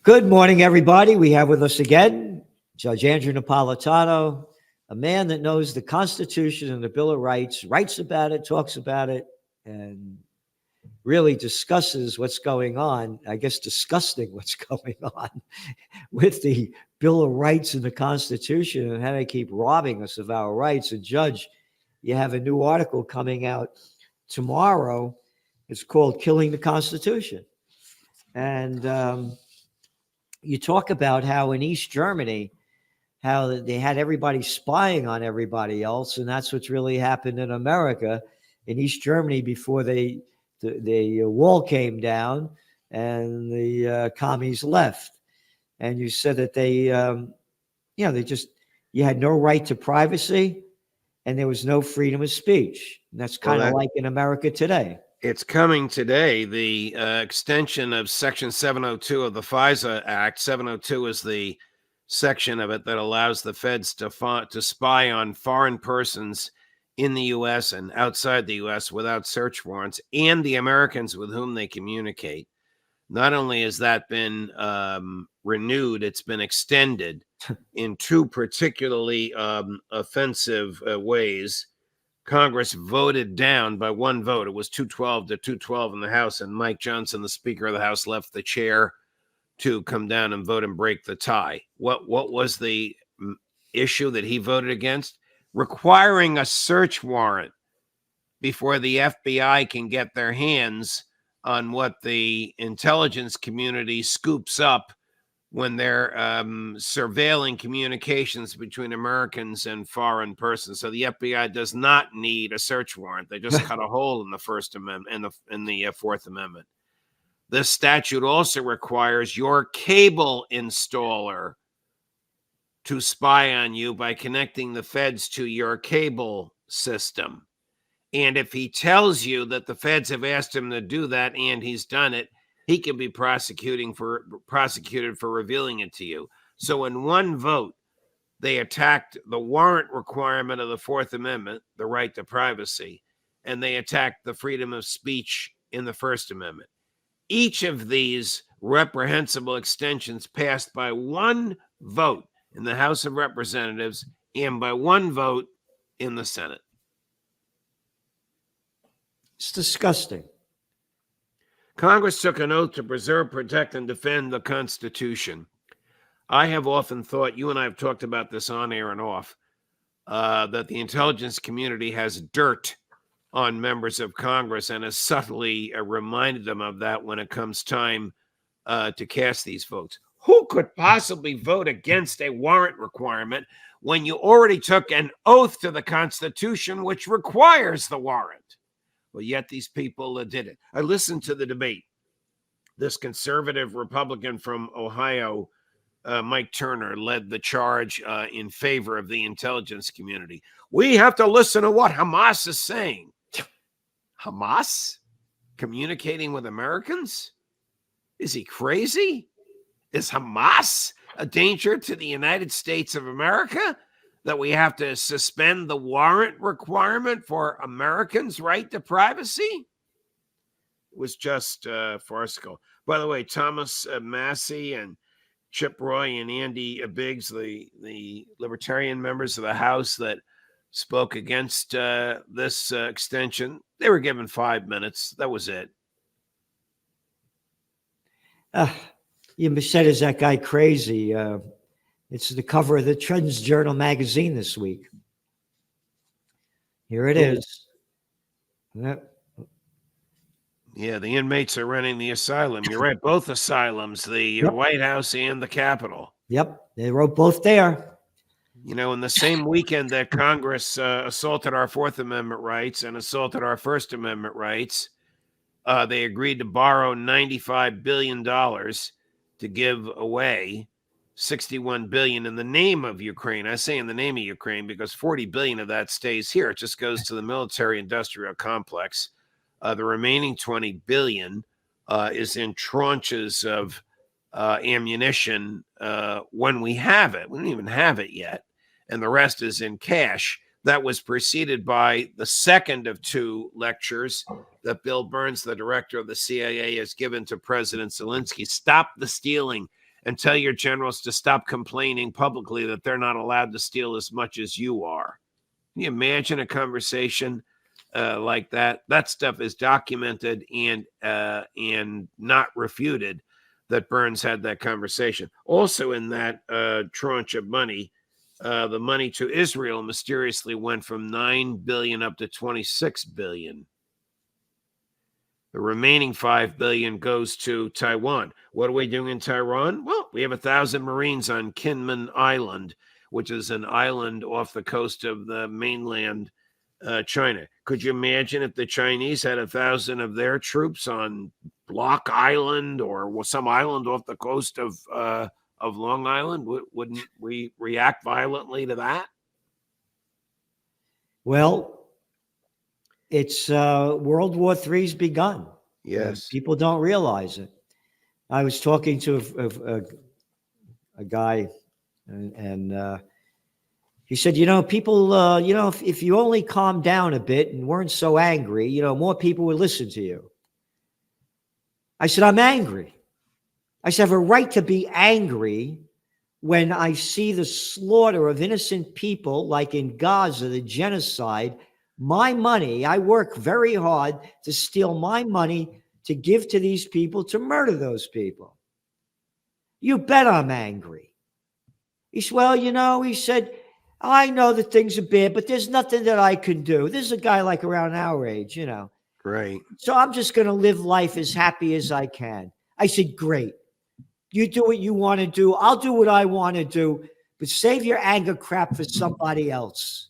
Good morning, everybody. We have with us again Judge Andrew Napolitano, a man that knows the Constitution and the Bill of Rights, writes about it, talks about it, and really discusses what's going on, I guess disgusting what's going on with the Bill of Rights and the Constitution and how they keep robbing us of our rights. And Judge, you have a new article coming out tomorrow. It's called Killing the Constitution. And you talk about how in East Germany, how they had everybody spying on everybody else, and that's what's really happened in America, in East Germany before the wall came down and the commies left. And you said that you had no right to privacy, and there was no freedom of speech. And that's kind of like in America today. It's coming today. The extension of Section 702 of the FISA Act. 702 is the section of it that allows the feds to spy on foreign persons in the U.S. and outside the U.S. without search warrants, and the Americans with whom they communicate. Not only has that been renewed, it's been extended in two particularly offensive ways. Congress voted down by one vote. It was 212 to 212 in the House, and Mike Johnson, the Speaker of the House, left the chair to come down and vote and break the tie. What was the issue that he voted against? Requiring a search warrant before the FBI can get their hands on what the intelligence community scoops up when they're surveilling communications between Americans and foreign persons. So the FBI does not need a search warrant. They just cut a hole in the First Amendment, in the Fourth Amendment. This statute also requires your cable installer to spy on you by connecting the feds to your cable system. And if he tells you that the feds have asked him to do that and he's done it, he can be prosecuted for revealing it to you. So in one vote, they attacked the warrant requirement of the Fourth Amendment, the right to privacy, and they attacked the freedom of speech in the First Amendment. Each of these reprehensible extensions passed by one vote in the House of Representatives and by one vote in the Senate. It's disgusting. Congress took an oath to preserve, protect, and defend the Constitution. I have often thought, you and I have talked about this on air and off, that the intelligence community has dirt on members of Congress and has subtly reminded them of that when it comes time to cast these votes. Who could possibly vote against a warrant requirement when you already took an oath to the Constitution, which requires the warrant? Well, yet these people did it. I listened to the debate. This conservative Republican from Ohio, Mike Turner, led the charge in favor of the intelligence community. We have to listen to what Hamas is saying. Hamas communicating with Americans? Is he crazy? Is Hamas a danger to the United States of America, that we have to suspend the warrant requirement for Americans' right to privacy? It was just farcical. By the way, Thomas Massey and Chip Roy and Andy Biggs, the Libertarian members of the House that spoke against this extension, they were given 5 minutes. That was it. You said, is that guy crazy? It's the cover of the Trends Journal magazine this week. Here it is. Yep. Yeah, the inmates are running the asylum. You're right, both asylums, the White House and the Capitol. Yep, they wrote both there. You know, in the same weekend that Congress assaulted our Fourth Amendment rights and assaulted our First Amendment rights, they agreed to borrow $95 billion to give away $61 billion in the name of Ukraine. I say in the name of Ukraine because $40 billion of that stays here. It just goes to the military-industrial complex. The remaining $20 billion is in tranches of ammunition when we have it. We don't even have it yet. And the rest is in cash. That was preceded by the second of two lectures that Bill Burns, the director of the CIA, has given to President Zelensky. Stop the stealing and tell your generals to stop complaining publicly that they're not allowed to steal as much as you are. Can you imagine a conversation like that? That stuff is documented and not refuted, that Burns had that conversation. Also in that tranche of money, the money to Israel mysteriously went from $9 billion up to $26 billion. The remaining $5 billion goes to Taiwan. What are we doing in Taiwan? Well, we have 1,000 Marines on Kinmen Island, which is an island off the coast of the mainland China. Could you imagine if the Chinese had 1,000 of their troops on Block Island or some island off the coast of Long Island? Wouldn't we react violently to that? Well, it's World War III's begun. Yes. People don't realize it. I was talking to a guy, and he said, people, if you only calmed down a bit and weren't so angry, more people would listen to you. I said, I'm angry. I said, I have a right to be angry when I see the slaughter of innocent people, like in Gaza, the genocide. My money, I work very hard to steal my money to give to these people to murder those people. You bet I'm angry. He said, well, he said, I know that things are bad, but there's nothing that I can do. This is a guy like around our age, Right. So I'm just going to live life as happy as I can. I said, great. You do what you want to do. I'll do what I want to do, but save your anger crap for somebody else.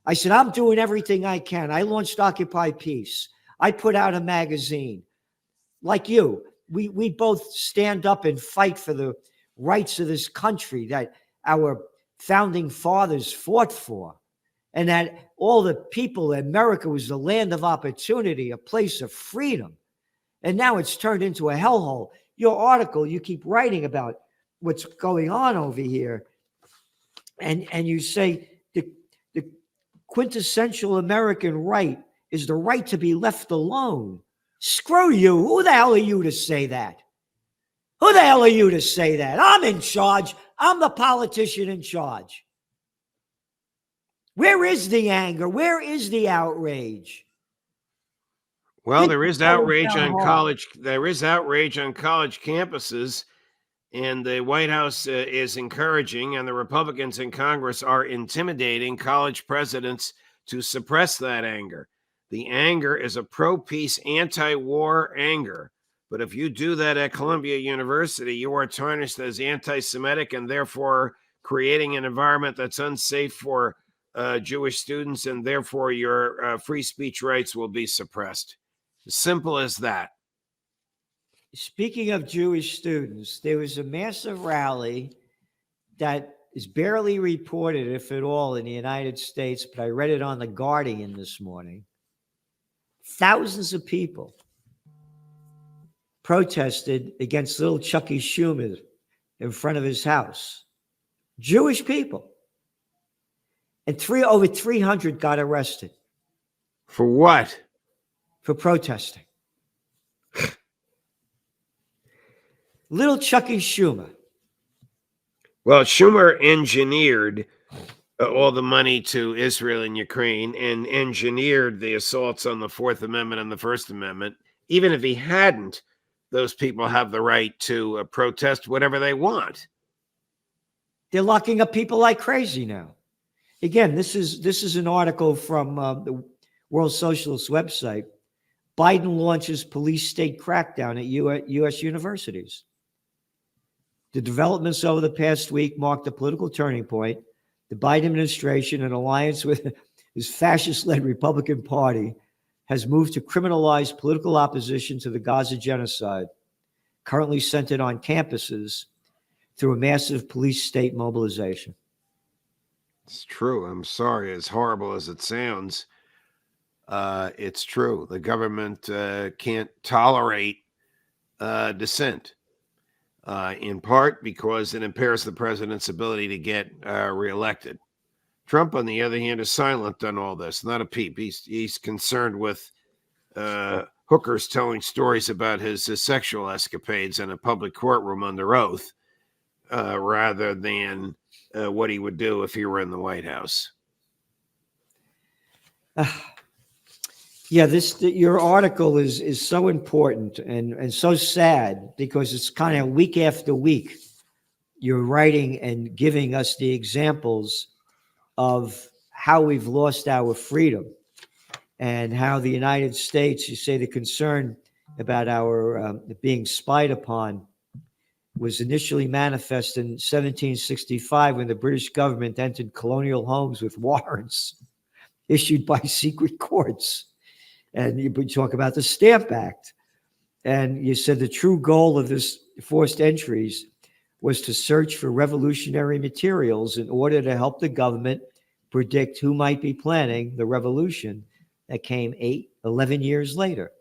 I said, I'm doing everything I can. I launched Occupy Peace. I put out a magazine. Like you, we both stand up and fight for the rights of this country that our founding fathers fought for, and that all the people in America was the land of opportunity, a place of freedom. And now it's turned into a hellhole. Your article, you keep writing about what's going on over here. And you say the quintessential American right is the right to be left alone. Screw you. Who the hell are you to say that? Who the hell are you to say that? I'm in charge. I'm the politician in charge. Where is the anger? Where is the outrage? Well, there is outrage on college. There is outrage on college campuses, and the White House is encouraging, and the Republicans in Congress are intimidating college presidents to suppress that anger. The anger is a pro-peace, anti-war anger. But if you do that at Columbia University, you are tarnished as anti-Semitic and therefore creating an environment that's unsafe for Jewish students, and therefore your free speech rights will be suppressed. Simple as that. Speaking of Jewish students, there was a massive rally that is barely reported, if at all, in the United States, but I read it on The Guardian this morning. Thousands of people protested against little Chucky Schumer in front of his house. Jewish people. And over 300 got arrested. For what? For protesting. Little Chucky Schumer. Well, Schumer engineered all the money to Israel and Ukraine and engineered the assaults on the Fourth Amendment and the First Amendment. Even if he hadn't, those people have the right to protest whatever they want. They're locking up people like crazy now. Again, this is an article from the World Socialist website. Biden launches police state crackdown at U.S. universities. The developments over the past week marked a political turning point. The Biden administration, in alliance with his fascist-led Republican Party, has moved to criminalize political opposition to the Gaza genocide, currently centered on campuses, through a massive police state mobilization. It's true. I'm sorry. As horrible as it sounds, it's true. The government can't tolerate dissent, in part because it impairs the president's ability to get reelected. Trump, on the other hand, is silent on all this. Not a peep. He's concerned with hookers telling stories about his sexual escapades in a public courtroom under oath. rather than what he would do if he were in the White House. Yeah, your article is so important and so sad, because it's kind of week after week you're writing and giving us the examples of how we've lost our freedom, and how the United States, you say the concern about our being spied upon was initially manifest in 1765, when the British government entered colonial homes with warrants issued by secret courts. And you talk about the Stamp Act. And you said the true goal of this forced entries was to search for revolutionary materials in order to help the government predict who might be planning the revolution that came 11 years later.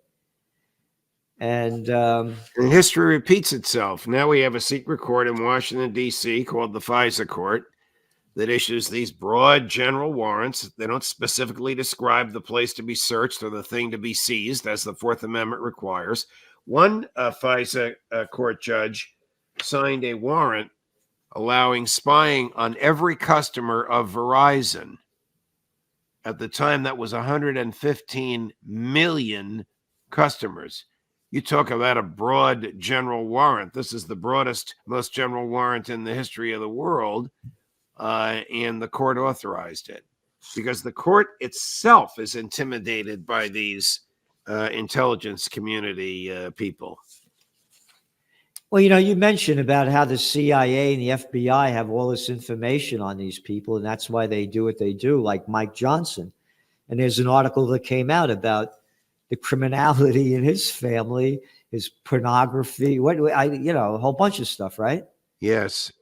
And history repeats itself. Now we have a secret court in Washington, D.C. called the FISA court that issues these broad general warrants. They don't specifically describe the place to be searched or the thing to be seized, as the Fourth Amendment requires. One FISA court judge signed a warrant allowing spying on every customer of Verizon. At the time, that was 115 million customers. You talk about a broad general warrant. This is the broadest, most general warrant in the history of the world, and the court authorized it because the court itself is intimidated by these intelligence community people. Well, you mentioned about how the CIA and the FBI have all this information on these people, and that's why they do what they do, like Mike Johnson. And there's an article that came out about the criminality in his family, his pornography, a whole bunch of stuff, right? Yes.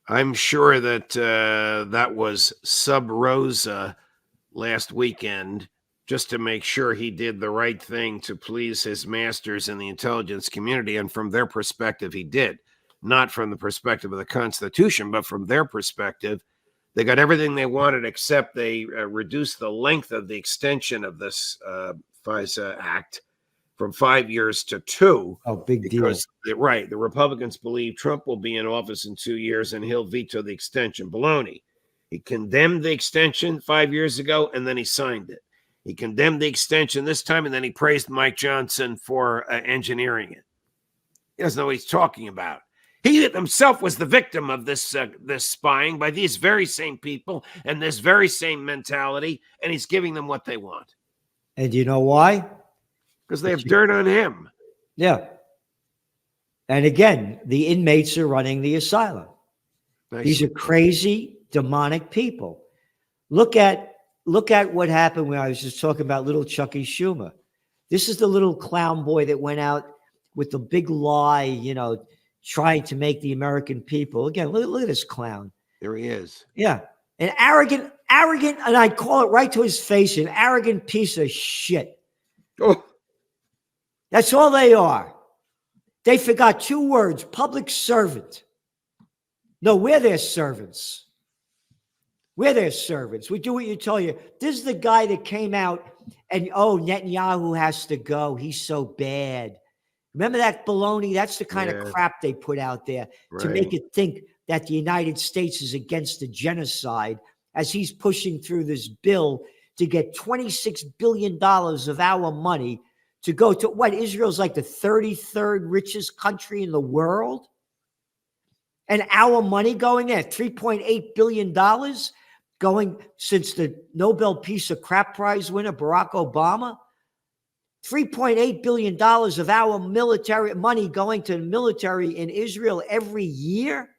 I'm sure that that was sub rosa last weekend, just to make sure he did the right thing to please his masters in the intelligence community. And from their perspective, he did. Not from the perspective of the Constitution, but from their perspective, they got everything they wanted, except they reduced the length of the extension of this FISA Act from 5 years to 2. Oh, big deal. Because, right, the Republicans believe Trump will be in office in 2 years and he'll veto the extension. Baloney. He condemned the extension 5 years ago, and then he signed it. He condemned the extension this time, and then he praised Mike Johnson for engineering it. He doesn't know what he's talking about. He himself was the victim of this spying by these very same people and this very same mentality, and he's giving them what they want. And you know why? Because they have dirt on him. Yeah. And again, the inmates are running the asylum. Nice. These are crazy, demonic people. Look at what happened when I was just talking about little Chucky Schumer. This is the little clown boy that went out with the big lie, trying to make the American people. Again, look at this clown. There he is. Yeah. An arrogant, and I call it right to his face, an arrogant piece of shit. Oh. That's all they are. They forgot 2 words: public servant. No, we're their servants. We're their servants. We do what you tell you. This is the guy that came out and, Netanyahu has to go. He's so bad. Remember that baloney? That's the kind of crap they put out there to make it think that the United States is against the genocide, as he's pushing through this bill to get $26 billion of our money to go to what? Israel's like the 33rd richest country in the world. And our money going there, $3.8 billion going since the Nobel Peace of Crap Prize winner, Barack Obama. $3.8 billion of our military money going to the military in Israel every year.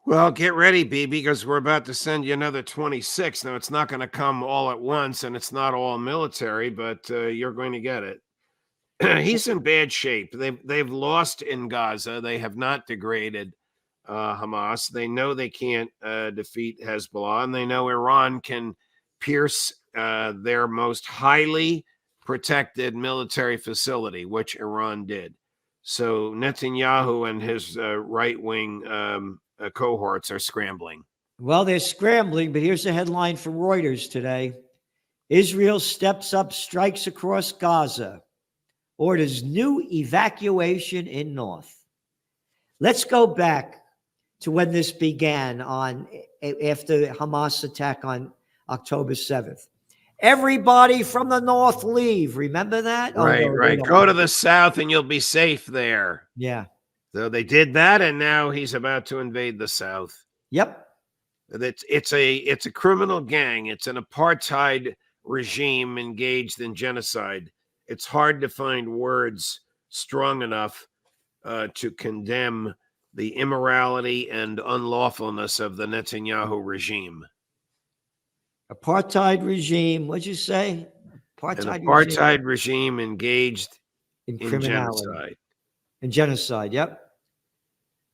Well, get ready, B, because we're about to send you another 26. Now, it's not going to come all at once, and it's not all military, but you're going to get it. He's in bad shape. They've lost in Gaza. They have not degraded Hamas. They know they can't defeat Hezbollah, and they know Iran can pierce their most highly protected military facility, which Iran did. So Netanyahu and his right-wing cohorts are scrambling. Well, they're scrambling, but here's the headline from Reuters today. Israel steps up strikes across Gaza, orders new evacuation in north. Let's go back to when this began after the Hamas attack on October 7th. Everybody from the north leave. Remember that? Right, no, right. Go to the south and you'll be safe there. Yeah. So they did that, and now he's about to invade the south. Yep. It's a criminal gang. It's an apartheid regime engaged in genocide. It's hard to find words strong enough to condemn the immorality and unlawfulness of the Netanyahu regime. Apartheid regime. What'd you say? An apartheid regime engaged in in genocide. In genocide, yep.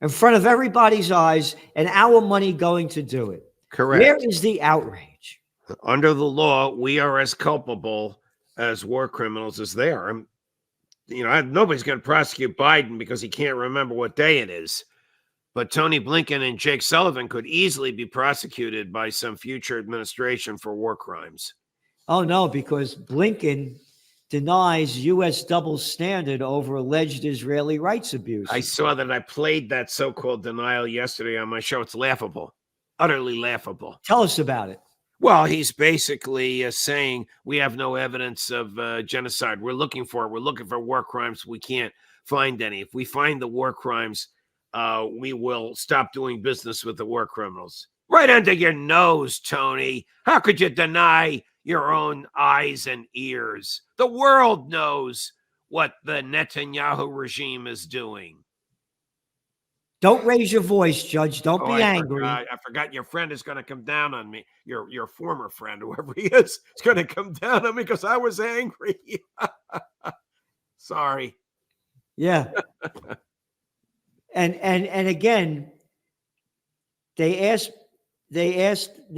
In front of everybody's eyes, and our money going to do it. Correct. Where is the outrage? Under the law, we are as culpable as war criminals as they are. Nobody's going to prosecute Biden because he can't remember what day it is. But Tony Blinken and Jake Sullivan could easily be prosecuted by some future administration for war crimes. Oh, no, because Blinken denies U.S. double standard over alleged Israeli rights abuse. I saw that. I played that so-called denial yesterday on my show. It's laughable, utterly laughable. Tell us about it. Well, he's basically saying we have no evidence of genocide. We're looking for war crimes. We can't find any. If we find the war crimes, we will stop doing business with the war criminals. Right under your nose, Tony. How could you deny your own eyes and ears? The world knows what the Netanyahu regime is doing. Don't raise your voice, Judge. Don't be angry. I forgot your friend is going to come down on me. Your former friend, whoever he is going to come down on me because I was angry. Sorry. Yeah. and again, they asked Biden,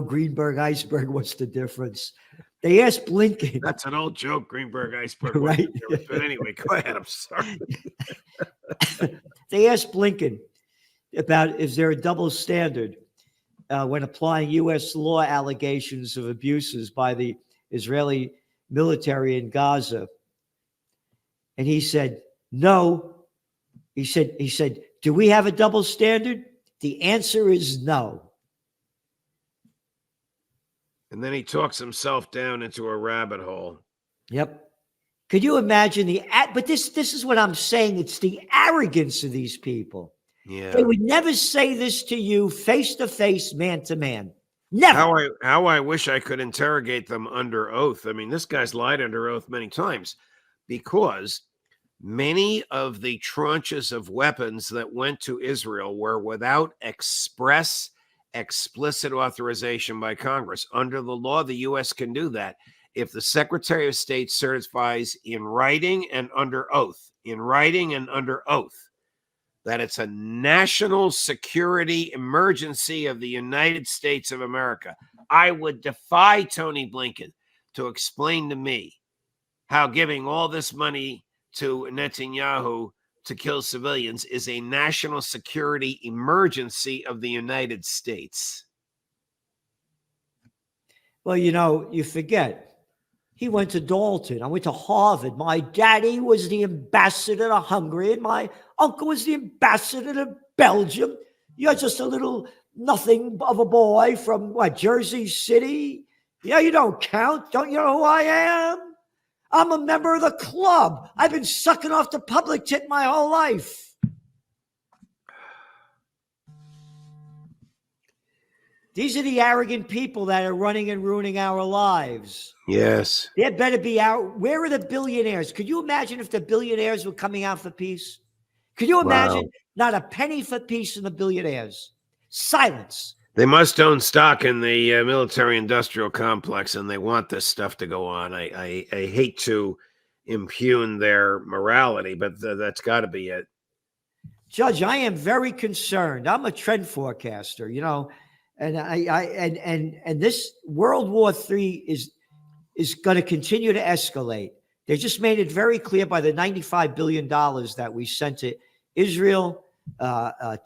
Greenberg Iceberg, what's the difference? They asked Blinken. That's an old joke, Greenberg Iceberg. Right. But anyway, go ahead. I'm sorry. They asked Blinken about, is there a double standard when applying U.S. law allegations of abuses by the Israeli military in Gaza? And he said, no. He said, do we have a double standard? The answer is no. And then he talks himself down into a rabbit hole. Yep. Could you imagine but this is what I'm saying. It's the arrogance of these people. Yeah. They would never say this to you face to face, man to man. Never. How I wish I could interrogate them under oath. I mean, this guy's lied under oath many times because many of the tranches of weapons that went to Israel were without explicit authorization by Congress. Under the law, the U.S. can do that if the Secretary of State certifies in writing and under oath, that it's a national security emergency of the United States of America. I would defy Tony Blinken to explain to me how giving all this money to Netanyahu to kill civilians is a national security emergency of the United States. Well, you forget. He went to Dalton. I went to Harvard. My daddy was the ambassador to Hungary, and my uncle was the ambassador to Belgium. You're just a little nothing of a boy from, Jersey City? Yeah, you don't count. Don't you know who I am? I'm a member of the club. I've been sucking off the public tit my whole life. These are the arrogant people that are running and ruining our lives. Yes. There better be out. Where are the billionaires? Could you imagine if the billionaires were coming out for peace? Could you imagine? Wow. Not a penny for peace in the billionaires? Silence. They must own stock in the military-industrial complex, and they want this stuff to go on. I hate to impugn their morality, but that's got to be it. Judge, I am very concerned. I'm a trend forecaster, and and this World War III is going to continue to escalate. They just made it very clear by the $95 billion that we sent to Israel,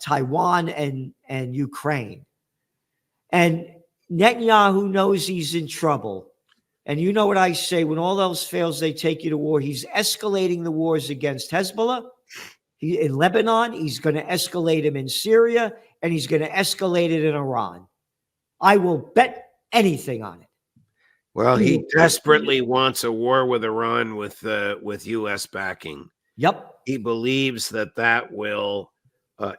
Taiwan, and Ukraine. And Netanyahu knows he's in trouble. And you know what I say, when all else fails, they take you to war. He's escalating the wars against Hezbollah. In Lebanon, he's going to escalate him in Syria, and he's going to escalate it in Iran. I will bet anything on it. Well, he desperately wants a war with Iran with U.S. backing. Yep. He believes that will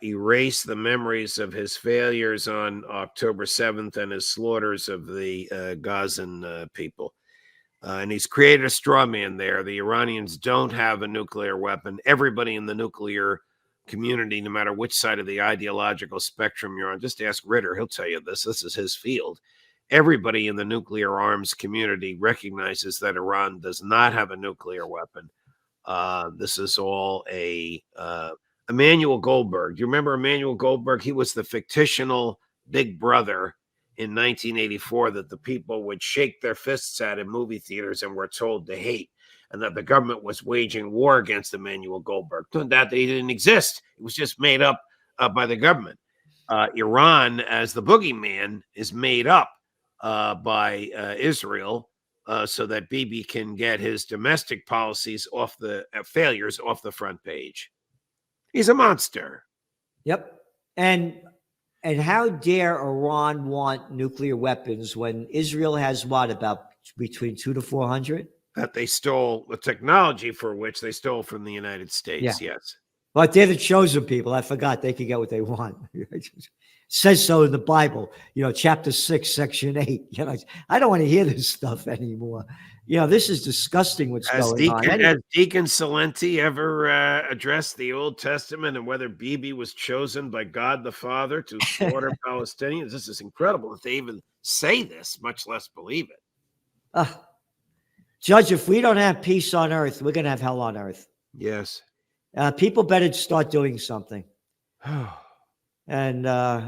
erase the memories of his failures on October 7th and his slaughters of the Gazan people. And he's created a straw man there. The Iranians don't have a nuclear weapon. Everybody in the nuclear community, no matter which side of the ideological spectrum you're on, just ask Ritter. He'll tell you this. This is his field. Everybody in the nuclear arms community recognizes that Iran does not have a nuclear weapon. This is all Emmanuel Goldberg. Do you remember Emmanuel Goldberg? He was the fictional big brother in 1984 that the people would shake their fists at in movie theaters and were told to hate, and that the government was waging war against Emmanuel Goldberg. Turned out that he didn't exist. It was just made up by the government. Iran, as the boogeyman, is made up by Israel so that Bibi can get his domestic policies off the failures off the front page. He's a monster. Yep. And how dare Iran want nuclear weapons when Israel has what, about between 200 to 400? That they stole the technology for which they stole from the United States. Yeah. Yes. But they're the chosen people. I forgot they can get what they want. It says so in the Bible, chapter 6, section 8. I don't want to hear this stuff anymore. This is disgusting what's going on. Has Deacon Salenti ever addressed the Old Testament and whether Bibi was chosen by God the Father to slaughter Palestinians? This is incredible that they even say this, much less believe it. Judge, if we don't have peace on earth, we're going to have hell on earth. Yes. People better start doing something. And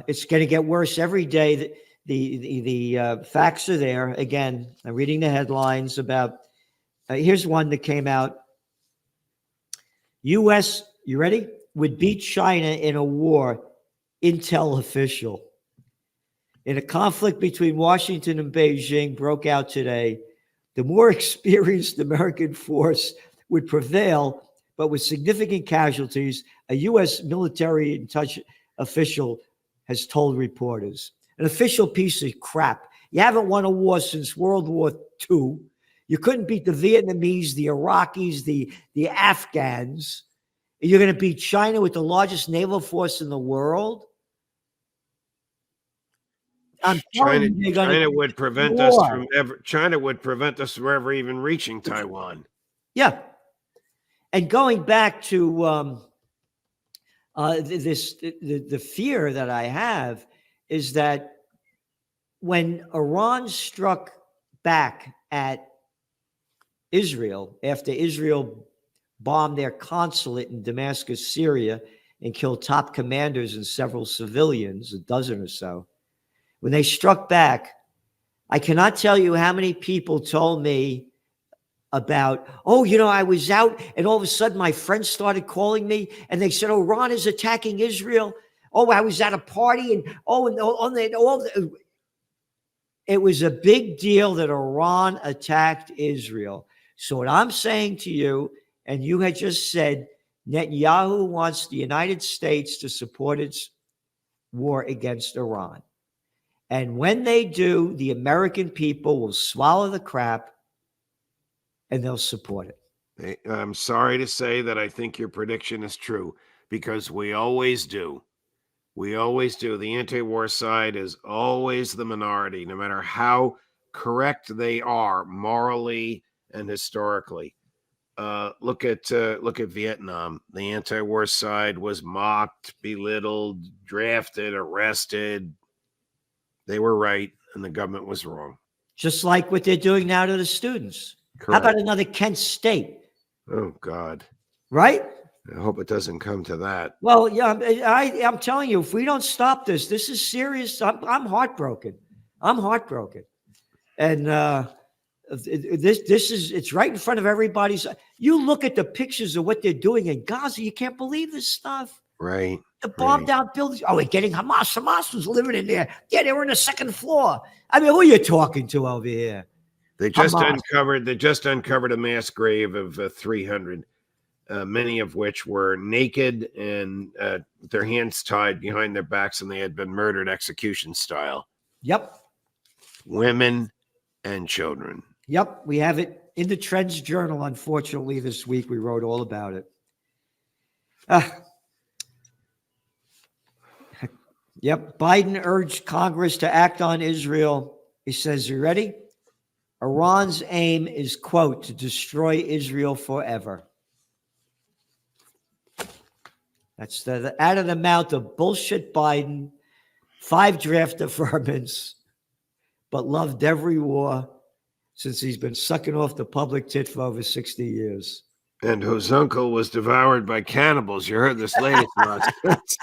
it's going to get worse every day. The facts are there. Again, I'm reading the headlines about, here's one that came out. U.S., you ready? Would beat China in a war, intel official. In a conflict between Washington and Beijing broke out today, the more experienced American force would prevail, but with significant casualties, a U.S. military official has told reporters. An official piece of crap. You haven't won a war since World War II. You couldn't beat the Vietnamese, the Iraqis, the Afghans. You're going to beat China with the largest naval force in the world? China would prevent us from ever even reaching Taiwan. Yeah. And going back to the fear that I have is that when Iran struck back at Israel, after Israel bombed their consulate in Damascus, Syria, and killed top commanders and several civilians, a dozen or so, when they struck back, I cannot tell you how many people told me about, I was out and all of a sudden my friends started calling me and they said, Iran is attacking Israel. I was at a party and it was a big deal that Iran attacked Israel. So what I'm saying to you, and you had just said, Netanyahu wants the United States to support its war against Iran. And when they do, the American people will swallow the crap and they'll support it. I'm sorry to say that I think your prediction is true, because we always do. We always do. The anti-war side is always the minority, no matter how correct they are morally and historically. Look at Vietnam. The anti-war side was mocked, belittled, drafted, arrested. They were right, and the government was wrong. Just like what they're doing now to the students. Correct. How about another Kent State? Oh, God. Right? I hope it doesn't come to that. Well, yeah, I'm telling you, if we don't stop this is serious. I'm heartbroken. And it's right in front of everybody's. You look at the pictures of what they're doing in Gaza, you can't believe this stuff. Right. The bombed out buildings. We're getting Hamas. Hamas was living in there. Yeah, they were on the second floor. I mean, who are you talking to over here? They just Hamas. uncovered a mass grave of 300, many of which were naked and their hands tied behind their backs, and they had been murdered execution style. Yep. Women and children. Yep. We have it in the Trends Journal. Unfortunately, this week we wrote all about it. Yep. Biden urged Congress to act on Israel. He says, you ready? Iran's aim is, quote, to destroy Israel forever. That's the out of the mouth of bullshit Biden, 5 draft deferments, but loved every war since he's been sucking off the public tit for over 60 years. And whose uncle was devoured by cannibals. You heard this latest lawsuit.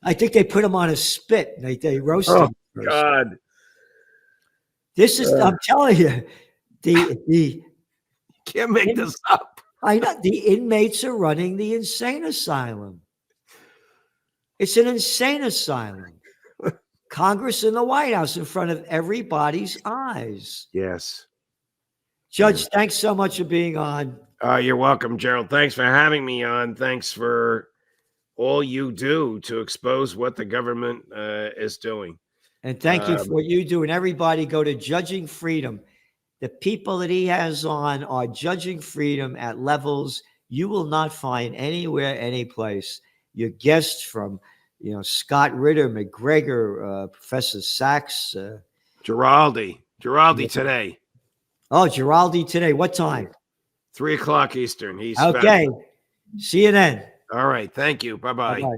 I think they put him on a spit. They roasted him first. God. This is, I'm telling you, the Can't make this up. I know the inmates are running the insane asylum. It's an insane asylum. Congress and the White House in front of everybody's eyes. Yes. Judge, thanks so much for being on. You're welcome, Gerald. Thanks for having me on. Thanks for all you do to expose what the government is doing. And thank you for what you do. And everybody go to Judging Freedom. The people that he has on are Judging Freedom at levels you will not find anywhere, any place. Your guests from, Scott Ritter, McGregor, Professor Sachs. Giraldi today. Oh, Giraldi today. What time? 3:00 Eastern. He's okay. See you then. All right. Thank you. Bye-bye. Bye-bye.